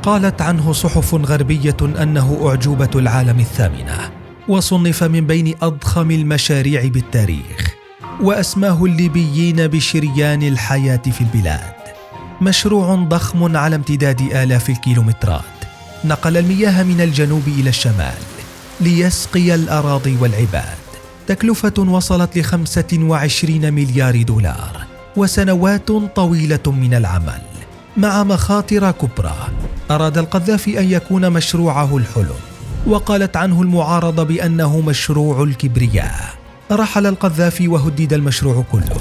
قالت عنه صحف غربية أنه أعجوبة العالم الثامنة، وصنف من بين أضخم المشاريع بالتاريخ، وأسماه الليبيين بشريان الحياة في البلاد. مشروع ضخم على امتداد آلاف الكيلومترات نقل المياه من الجنوب إلى الشمال ليسقي الأراضي والعباد. تكلفة وصلت ل25 مليار دولار، وسنوات طويلة من العمل مع مخاطر كبرى. أراد القذافي أن يكون مشروعه الحلم، وقالت عنه المعارضة بأنه مشروع الكبرياء. رحل القذافي وهدد المشروع كله،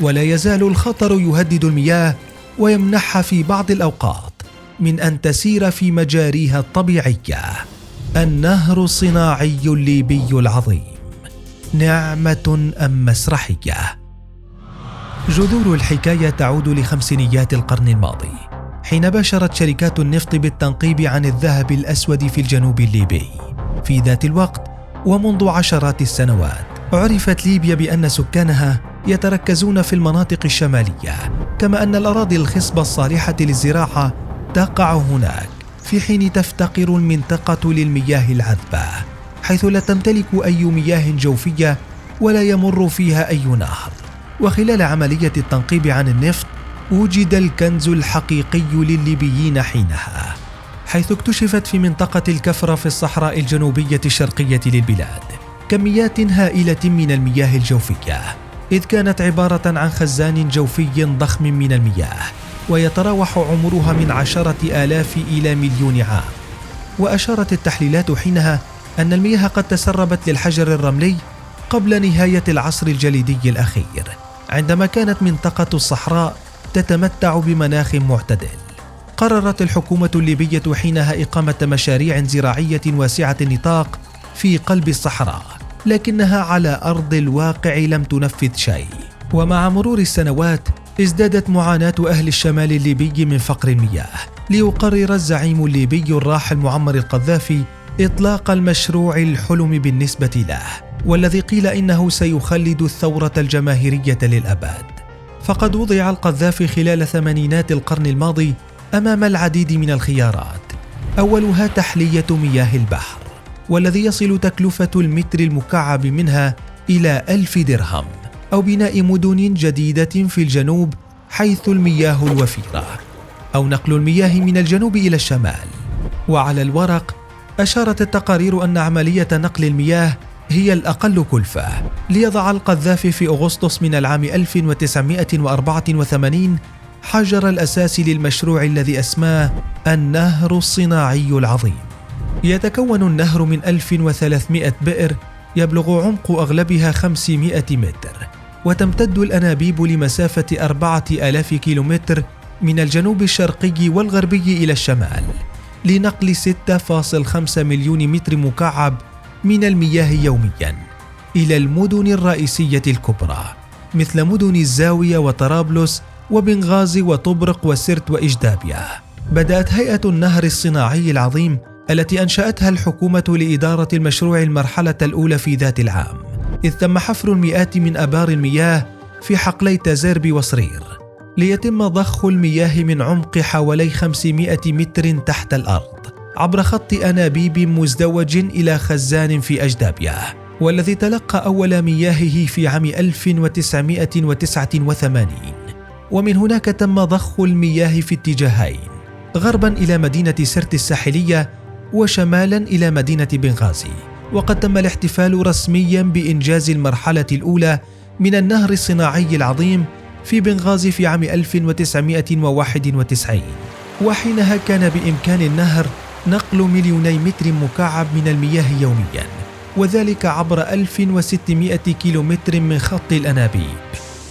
ولا يزال الخطر يهدد المياه ويمنعها في بعض الأوقات من أن تسير في مجاريها الطبيعية. النهر الصناعي الليبي العظيم، نعمة أم مسرحية؟ جذور الحكاية تعود لخمسينيات القرن الماضي، حين باشرت شركات النفط بالتنقيب عن الذهب الأسود في الجنوب الليبي. في ذات الوقت ومنذ عشرات السنوات عرفت ليبيا بأن سكانها يتركزون في المناطق الشمالية، كما أن الأراضي الخصبة الصالحة للزراعة تقع هناك، في حين تفتقر المنطقة للمياه العذبة، حيث لا تمتلك أي مياه جوفية ولا يمر فيها أي نهر. وخلال عملية التنقيب عن النفط وجد الكنز الحقيقي للليبيين حينها، حيث اكتشفت في منطقة الكفرة في الصحراء الجنوبية الشرقية للبلاد كميات هائلة من المياه الجوفية، إذ كانت عبارة عن خزان جوفي ضخم من المياه، ويتراوح عمرها من 10,000 إلى 1,000,000 عام. وأشارت التحليلات حينها أن المياه قد تسربت للحجر الرملي قبل نهاية العصر الجليدي الأخير، عندما كانت منطقة الصحراء تتمتع بمناخ معتدل. قررت الحكومة الليبية حينها إقامة مشاريع زراعية واسعة النطاق في قلب الصحراء، لكنها على أرض الواقع لم تنفذ شيء. ومع مرور السنوات ازدادت معاناة أهل الشمال الليبي من فقر المياه، ليقرر الزعيم الليبي الراحل معمر القذافي إطلاق المشروع الحلم بالنسبة له، والذي قيل إنه سيخلد الثورة الجماهيرية للأبد. فقد وضع القذافي خلال ثمانينات القرن الماضي أمام العديد من الخيارات، أولها تحلية مياه البحر، والذي يصل تكلفة المتر المكعب منها إلى 1000 درهم، أو بناء مدن جديدة في الجنوب حيث المياه الوفيرة، أو نقل المياه من الجنوب إلى الشمال. وعلى الورق أشارت التقارير أن عملية نقل المياه هي الأقل كلفة، ليضع القذافي في أغسطس من العام 1984 حجر الأساس للمشروع الذي أسماه النهر الصناعي العظيم. يتكون النهر من 1300 بئر يبلغ عمق أغلبها 500 متر، وتمتد الأنابيب لمسافة 4000 كيلومتر من الجنوب الشرقي والغربي إلى الشمال، لنقل 6.5 مليون متر مكعب من المياه يومياً إلى المدن الرئيسية الكبرى مثل مدن الزاوية وطرابلس وبنغازي وطبرق وسرت وإجدابية. بدأت هيئة النهر الصناعي العظيم التي أنشأتها الحكومة لإدارة المشروع المرحلة الأولى في ذات العام، إذ تم حفر المئات من أبار المياه في حقلي تزربي وصرير، ليتم ضخ المياه من عمق حوالي 500 متر تحت الأرض عبر خط أنابيب مزدوج إلى خزان في أجدابية، والذي تلقى أول مياهه في عام 1989. ومن هناك تم ضخ المياه في اتجاهين، غربا إلى مدينة سرت الساحلية وشمالا إلى مدينة بنغازي. وقد تم الاحتفال رسميا بإنجاز المرحلة الأولى من النهر الصناعي العظيم في بنغازي في عام 1991، وحينها كان بإمكان النهر نقل 2,000,000 متر مكعب من المياه يوميا، وذلك عبر 1600 كيلومتر من خط الأنابيب.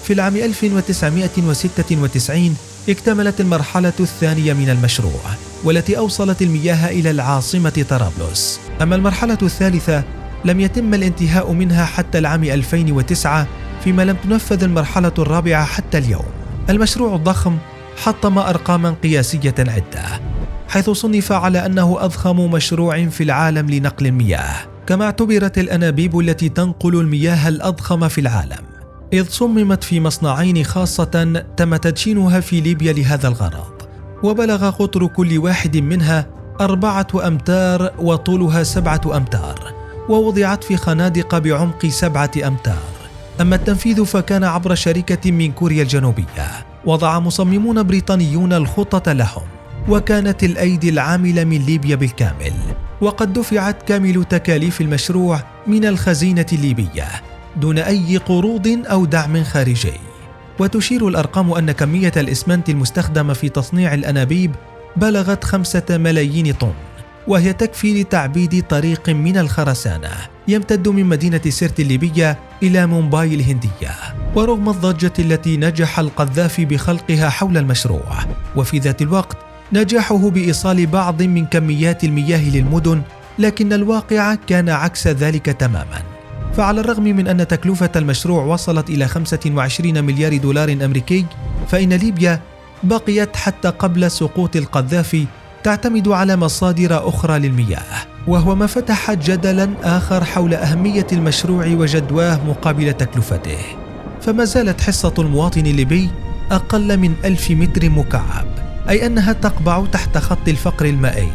في العام 1996 اكتملت المرحلة الثانية من المشروع، والتي أوصلت المياه إلى العاصمة طرابلس. أما المرحلة الثالثة لم يتم الانتهاء منها حتى العام 2009، فيما لم تنفذ المرحلة الرابعة حتى اليوم. المشروع الضخم حطم أرقاما قياسية عدة، حيث صنف على أنه أضخم مشروع في العالم لنقل المياه، كما اعتبرت الأنابيب التي تنقل المياه الأضخم في العالم، إذ صممت في مصنعين خاصة تم تدشينها في ليبيا لهذا الغرض. وبلغ قطر كل واحد منها 4 أمتار وطولها 7 أمتار، ووضعت في خنادق بعمق 7 أمتار. أما التنفيذ فكان عبر شركة من كوريا الجنوبية. وضع مصممون بريطانيون الخطط لهم، وكانت الأيدي العاملة من ليبيا بالكامل، وقد دفعت كامل تكاليف المشروع من الخزينة الليبية دون أي قروض أو دعم خارجي. وتشير الأرقام أن كمية الإسمنت المستخدمة في تصنيع الأنابيب بلغت 5 ملايين طن، وهي تكفي لتعبيد طريق من الخرسانة يمتد من مدينة سيرت الليبية إلى مومباي الهندية. ورغم الضجة التي نجح القذافي بخلقها حول المشروع، وفي ذات الوقت نجاحه بإيصال بعض من كميات المياه للمدن، لكن الواقع كان عكس ذلك تماما. فعلى الرغم من أن تكلفة المشروع وصلت إلى 25 مليار دولار أمريكي، فإن ليبيا بقيت حتى قبل سقوط القذافي تعتمد على مصادر أخرى للمياه، وهو ما فتح جدلا آخر حول أهمية المشروع وجدواه مقابل تكلفته. فما زالت حصة المواطن الليبي أقل من 1000 متر مكعب، أي أنها تقبع تحت خط الفقر المائي.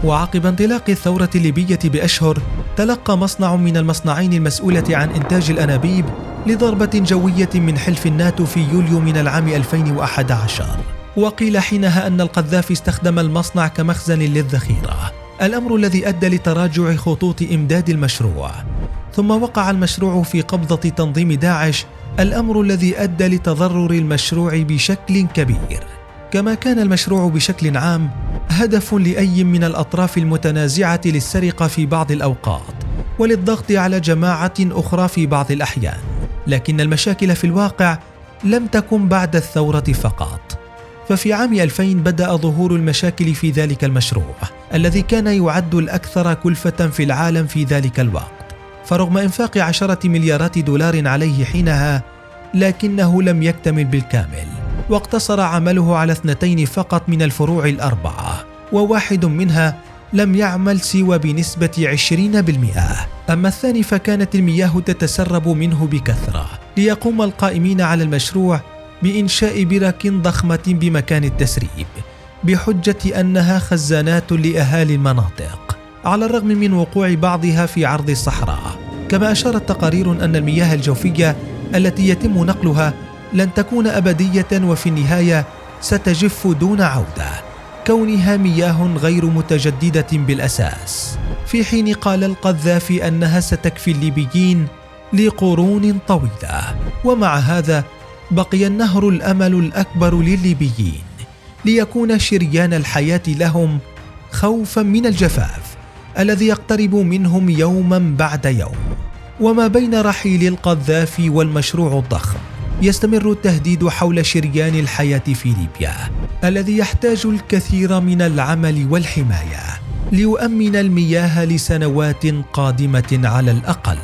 وعقب انطلاق الثورة الليبية بأشهر، تلقى مصنع من المصنعين المسؤولة عن إنتاج الأنابيب لضربة جوية من حلف الناتو في يوليو من العام 2011. وقيل حينها أن القذافي استخدم المصنع كمخزن للذخيرة، الأمر الذي أدى لتراجع خطوط إمداد المشروع. ثم وقع المشروع في قبضة تنظيم داعش، الأمر الذي أدى لتضرر المشروع بشكل كبير. كما كان المشروع بشكل عام هدف لأي من الأطراف المتنازعة للسرقة في بعض الأوقات، وللضغط على جماعة أخرى في بعض الأحيان. لكن المشاكل في الواقع لم تكن بعد الثورة فقط. ففي عام 2000 بدأ ظهور المشاكل في ذلك المشروع الذي كان يعد الأكثر كلفة في العالم في ذلك الوقت. فرغم إنفاق 10 مليارات دولار عليه حينها، لكنه لم يكتمل بالكامل، واقتصر عمله على 2 فقط من الفروع 4، وواحد منها لم يعمل سوى بنسبة 20%. أما الثاني فكانت المياه تتسرب منه بكثرة، ليقوم القائمين على المشروع بإنشاء برك ضخمة بمكان التسريب بحجة أنها خزانات لأهالي المناطق، على الرغم من وقوع بعضها في عرض الصحراء. كما أشارت تقارير أن المياه الجوفية التي يتم نقلها لن تكون أبدية، وفي النهاية ستجف دون عودة، كونها مياه غير متجددة بالأساس، في حين قال القذافي أنها ستكفي الليبيين لقرون طويلة. ومع هذا بقي النهر الأمل الأكبر للليبيين ليكون شريان الحياة لهم، خوفا من الجفاف الذي يقترب منهم يوما بعد يوم. وما بين رحيل القذافي والمشروع الضخم يستمر التهديد حول شريان الحياة في ليبيا، الذي يحتاج الكثير من العمل والحماية ليؤمن المياه لسنوات قادمة على الأقل.